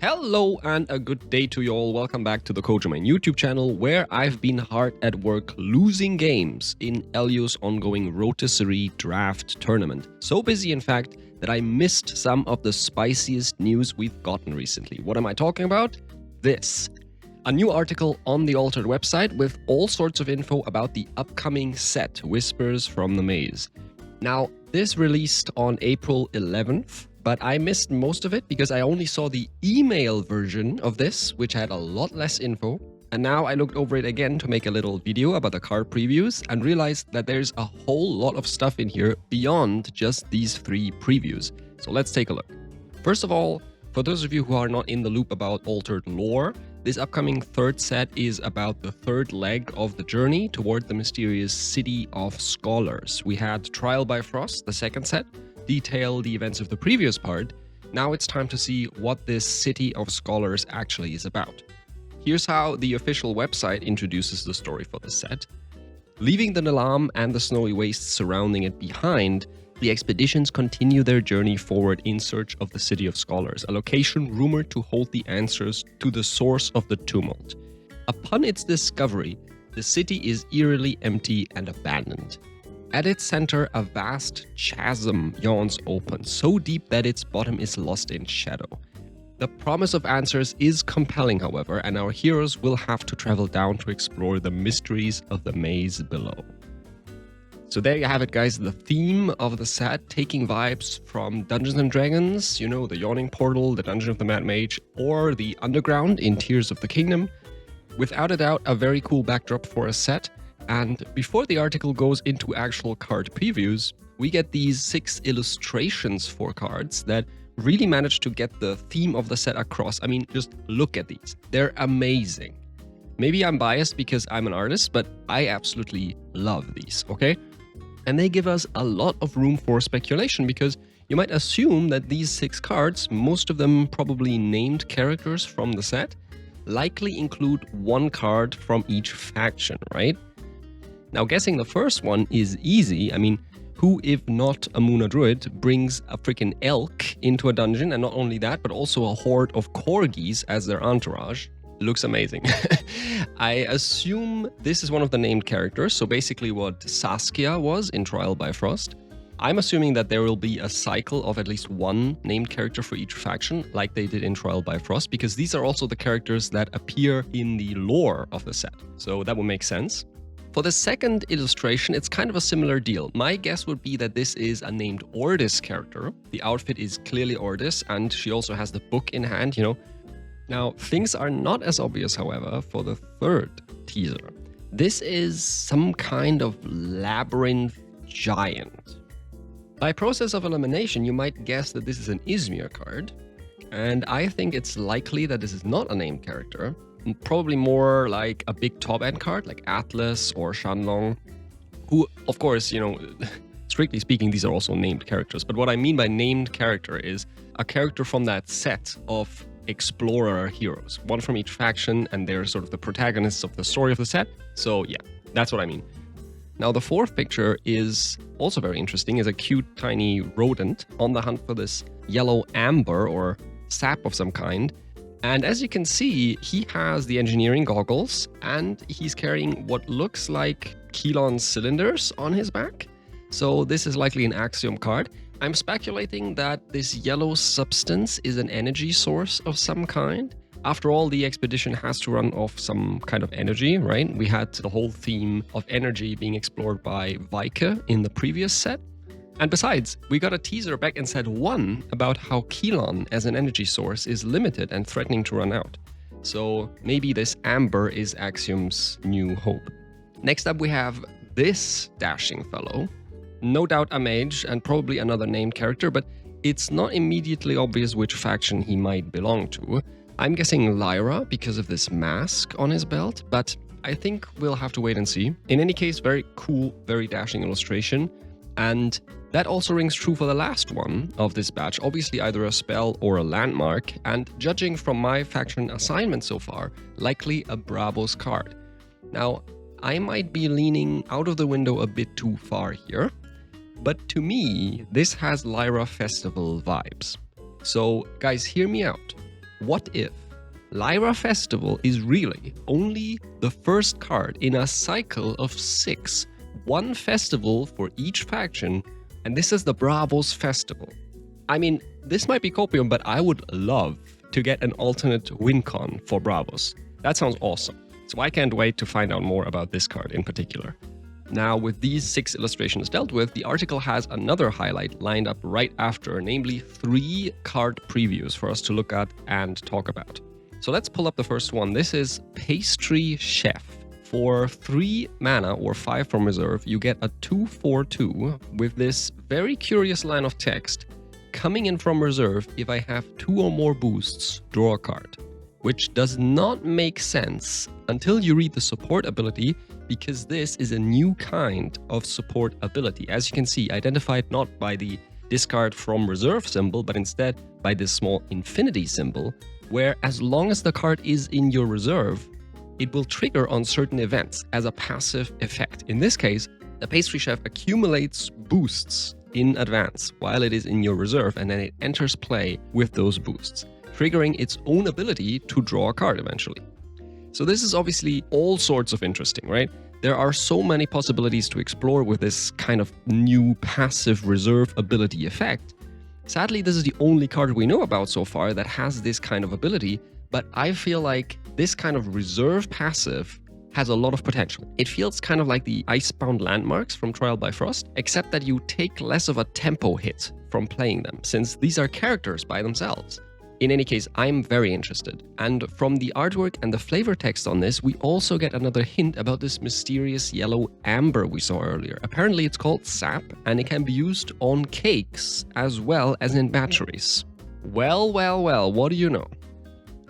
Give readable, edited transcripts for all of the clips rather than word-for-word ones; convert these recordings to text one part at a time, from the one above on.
Hello and a good day to you all. Welcome back to the Kojomain YouTube channel, where I've been hard at work losing games in Elio's ongoing rotisserie draft tournament. So busy, in fact, that I missed some of the spiciest news we've gotten recently. What am I talking about? This. A new article on the Altered website with all sorts of info about the upcoming set, Whispers from the Maze. Now, this released on April 11th. But I missed most of it because I only saw the email version of this, which had a lot less info. And now I looked over it again to make a little video about the card previews and realized that there's a whole lot of stuff in here beyond just these 3 previews. So let's take a look. First of all, for those of you who are not in the loop about Altered lore, this upcoming third set is about the third leg of the journey toward the mysterious City of Scholars. We had Trial by Frost, the second set, detail the events of the previous part. Now it's time to see what this City of Scholars actually is about. Here's how the official website introduces the story for the set. Leaving the Nilam and the snowy wastes surrounding it behind, the expeditions continue their journey forward in search of the City of Scholars, a location rumored to hold the answers to the source of the tumult. Upon its discovery, the city is eerily empty and abandoned. At its center, a vast chasm yawns open, so deep that its bottom is lost in shadow. The promise of answers is compelling, however, and our heroes will have to travel down to explore the mysteries of the maze below. So there you have it, guys, the theme of the set, taking vibes from Dungeons & Dragons, you know, the Yawning Portal, the Dungeon of the Mad Mage, or the Underground in Tears of the Kingdom. Without a doubt, a very cool backdrop for a set. And before the article goes into actual card previews, we get these 6 illustrations for cards that really manage to get the theme of the set across. I mean, just look at these. They're amazing. Maybe I'm biased because I'm an artist, but I absolutely love these, okay? And they give us a lot of room for speculation because you might assume that these 6 cards, most of them probably named characters from the set, likely include 1 card from each faction, right? Now, guessing the first one is easy. I mean, who, if not a Muna Druid, brings a freaking elk into a dungeon, and not only that, but also a horde of corgis as their entourage? Looks amazing. I assume this is one of the named characters, so basically what Saskia was in Trial by Frost. I'm assuming that there will be a cycle of at least 1 named character for each faction, like they did in Trial by Frost, because these are also the characters that appear in the lore of the set. So that would make sense. For the second illustration, it's kind of a similar deal. My guess would be that this is a named Ordis character. The outfit is clearly Ordis, and she also has the book in hand, you know. Now, things are not as obvious, however, for the third teaser. This is some kind of labyrinth giant. By process of elimination, you might guess that this is an Izmir card, and I think it's likely that this is not a named character. Probably more like a big top-end card, like Atlas or Shanlong, who, of course, you know, strictly speaking, these are also named characters. But what I mean by named character is a character from that set of explorer heroes, 1 from each faction, and they're sort of the protagonists of the story of the set. So yeah, that's what I mean. Now, the fourth picture is also very interesting, is a cute tiny rodent on the hunt for this yellow amber or sap of some kind. And as you can see, he has the engineering goggles and he's carrying what looks like Kelon cylinders on his back. So this is likely an Axiom card. I'm speculating that this yellow substance is an energy source of some kind. After all, the expedition has to run off some kind of energy, right? We had the whole theme of energy being explored by Vaike in the previous set. And besides, we got a teaser back in set 1 about how Kelon as an energy source is limited and threatening to run out. So maybe this amber is Axiom's new hope. Next up we have this dashing fellow. No doubt a mage and probably another named character, but it's not immediately obvious which faction he might belong to. I'm guessing Lyra because of this mask on his belt, but I think we'll have to wait and see. In any case, very cool, very dashing illustration. And that also rings true for the last one of this batch, obviously either a spell or a landmark, and judging from my faction assignment so far, likely a Bravos card. Now, I might be leaning out of the window a bit too far here, but to me, this has Lyra Festival vibes. So guys, hear me out. What if Lyra Festival is really only the first card in a cycle of 6? One festival for each faction, and this is the Bravos Festival. I mean, this might be copium, but I would love to get an alternate win con for Bravos. That sounds awesome. So I can't wait to find out more about this card in particular. Now, with these 6 illustrations dealt with, the article has another highlight lined up right after, namely 3 card previews for us to look at and talk about. So let's pull up the first one. This is Pastry Chef. For 3 mana or 5 from reserve, you get a 2/4/2 with this very curious line of text. Coming in from reserve, if I have 2 or more boosts, draw a card. Which does not make sense until you read the support ability, because this is a new kind of support ability. As you can see, identified not by the discard from reserve symbol, but instead by this small infinity symbol, where as long as the card is in your reserve, it will trigger on certain events as a passive effect. In this case, the Pastry Chef accumulates boosts in advance while it is in your reserve, and then it enters play with those boosts, triggering its own ability to draw a card eventually. So this is obviously all sorts of interesting, right? There are so many possibilities to explore with this kind of new passive reserve ability effect. Sadly, this is the only card we know about so far that has this kind of ability, but I feel like this kind of reserve passive has a lot of potential. It feels kind of like the Icebound Landmarks from Trial by Frost, except that you take less of a tempo hit from playing them, since these are characters by themselves. In any case, I'm very interested. And from the artwork and the flavor text on this, we also get another hint about this mysterious yellow amber we saw earlier. Apparently it's called sap, and it can be used on cakes as well as in batteries. Well, what do you know?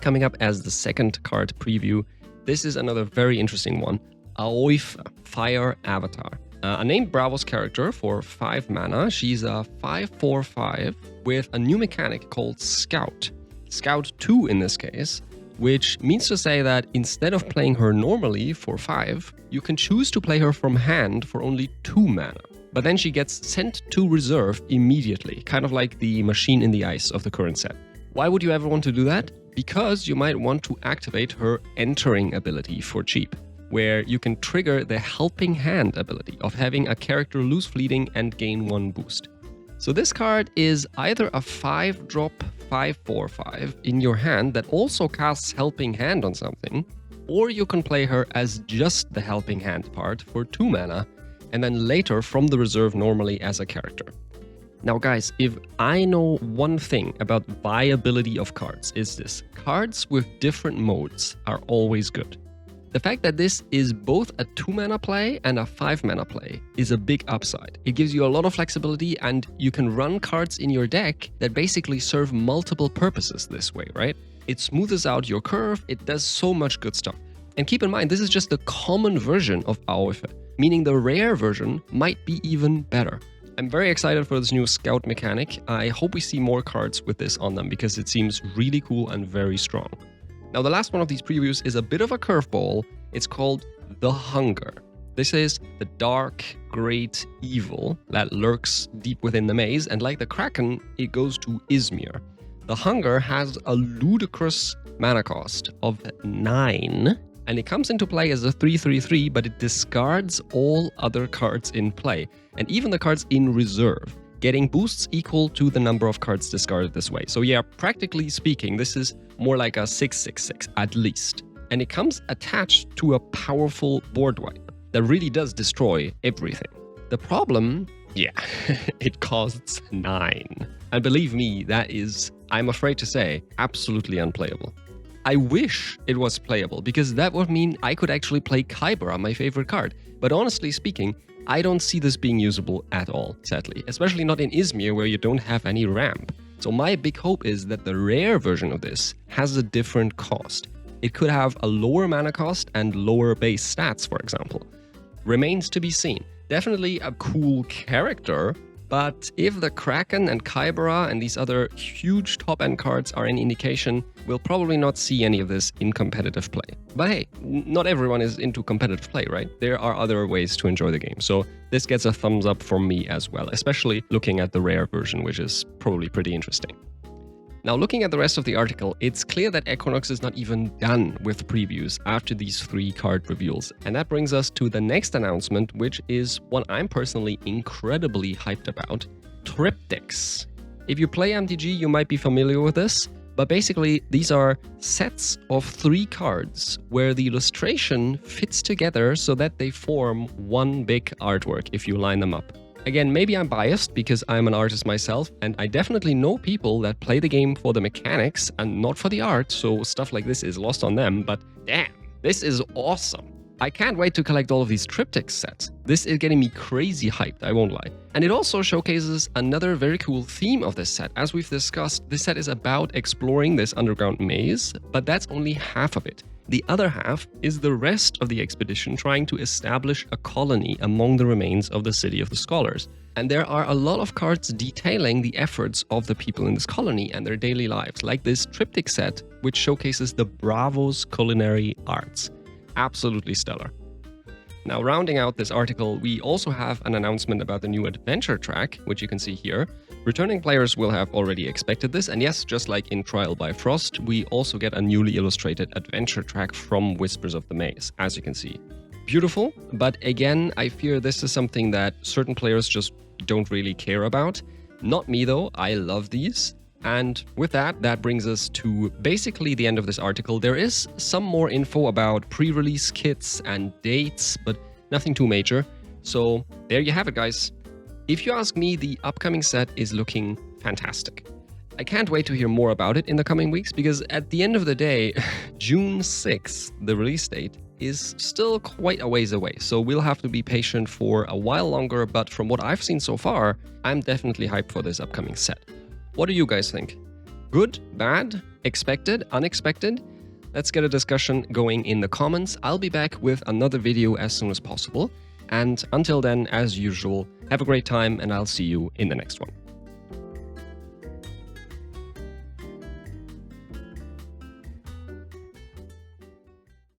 Coming up as the second card preview, this is another very interesting one. Aoife, Fire Avatar. A named Bravos character for 5 mana. She's a 5/4/5 with a new mechanic called Scout. Scout 2 in this case, which means to say that instead of playing her normally for 5, you can choose to play her from hand for only 2 mana. But then she gets sent to reserve immediately, kind of like the Machine in the Ice of the current set. Why would you ever want to do that? Because you might want to activate her entering ability for cheap, where you can trigger the Helping Hand ability of having a character lose fleeting and gain 1 boost. So this card is either a 5-drop 5/4/5 in your hand that also casts Helping Hand on something, or you can play her as just the Helping Hand part for 2 mana, and then later from the reserve normally as a character. Now guys, if I know one thing about viability of cards, is this: cards with different modes are always good. The fact that this is both a 2 mana play and a 5 mana play is a big upside. It gives you a lot of flexibility, and you can run cards in your deck that basically serve multiple purposes this way, right? It smoothes out your curve, it does so much good stuff. And keep in mind, this is just the common version of Aoife, meaning the rare version might be even better. I'm very excited for this new Scout mechanic. I hope we see more cards with this on them because it seems really cool and very strong. Now, the last one of these previews is a bit of a curveball. It's called The Hunger. This is the dark, great evil that lurks deep within the maze, and like the Kraken, it goes to Izmir. The Hunger has a ludicrous mana cost of 9, and it comes into play as a 3/3/3, but it discards all other cards in play, and even the cards in reserve, getting boosts equal to the number of cards discarded this way. So yeah, practically speaking, this is more like a 6/6/6 at least. And it comes attached to a powerful board wipe that really does destroy everything. The problem, yeah, it costs 9. And believe me, that is, I'm afraid to say, absolutely unplayable. I wish it was playable, because that would mean I could actually play Kybra, my favorite card. But honestly speaking, I don't see this being usable at all, sadly. Especially not in Izmir, where you don't have any ramp. So my big hope is that the rare version of this has a different cost. It could have a lower mana cost and lower base stats, for example. Remains to be seen. Definitely a cool character, but if the Kraken and Kybra and these other huge top-end cards are any indication, we'll probably not see any of this in competitive play. But hey, not everyone is into competitive play, right? There are other ways to enjoy the game, so this gets a thumbs up from me as well, especially looking at the rare version, which is probably pretty interesting. Now, looking at the rest of the article, it's clear that Equinox is not even done with previews after these 3 card reveals. And that brings us to the next announcement, which is one I'm personally incredibly hyped about: Triptychs. If you play MTG, you might be familiar with this, but basically these are sets of 3 cards where the illustration fits together so that they form one big artwork if you line them up. Again, maybe I'm biased because I'm an artist myself, and I definitely know people that play the game for the mechanics and not for the art, so stuff like this is lost on them, but damn, this is awesome. I can't wait to collect all of these Triptychs sets. This is getting me crazy hyped, I won't lie. And it also showcases another very cool theme of this set. As we've discussed, this set is about exploring this underground maze, but that's only half of it. The other half is the rest of the expedition trying to establish a colony among the remains of the City of the Scholars. And there are a lot of cards detailing the efforts of the people in this colony and their daily lives, like this Triptych set, which showcases the Bravo's culinary arts. Absolutely stellar. Now, rounding out this article, we also have an announcement about the new adventure track, which you can see here. Returning players will have already expected this, and yes, just like in Trial by Frost, we also get a newly illustrated adventure track from Whispers of the Maze, as you can see. Beautiful, but again, I fear this is something that certain players just don't really care about. Not me though, I love these. And with that, that brings us to basically the end of this article. There is some more info about pre-release kits and dates, but nothing too major. So there you have it, guys. If you ask me, the upcoming set is looking fantastic. I can't wait to hear more about it in the coming weeks, because at the end of the day, June 6th, the release date, is still quite a ways away. So we'll have to be patient for a while longer, but from what I've seen so far, I'm definitely hyped for this upcoming set. What do you guys think? Good, bad, expected, unexpected? Let's get a discussion going in the comments. I'll be back with another video as soon as possible. And until then, as usual, have a great time and I'll see you in the next one.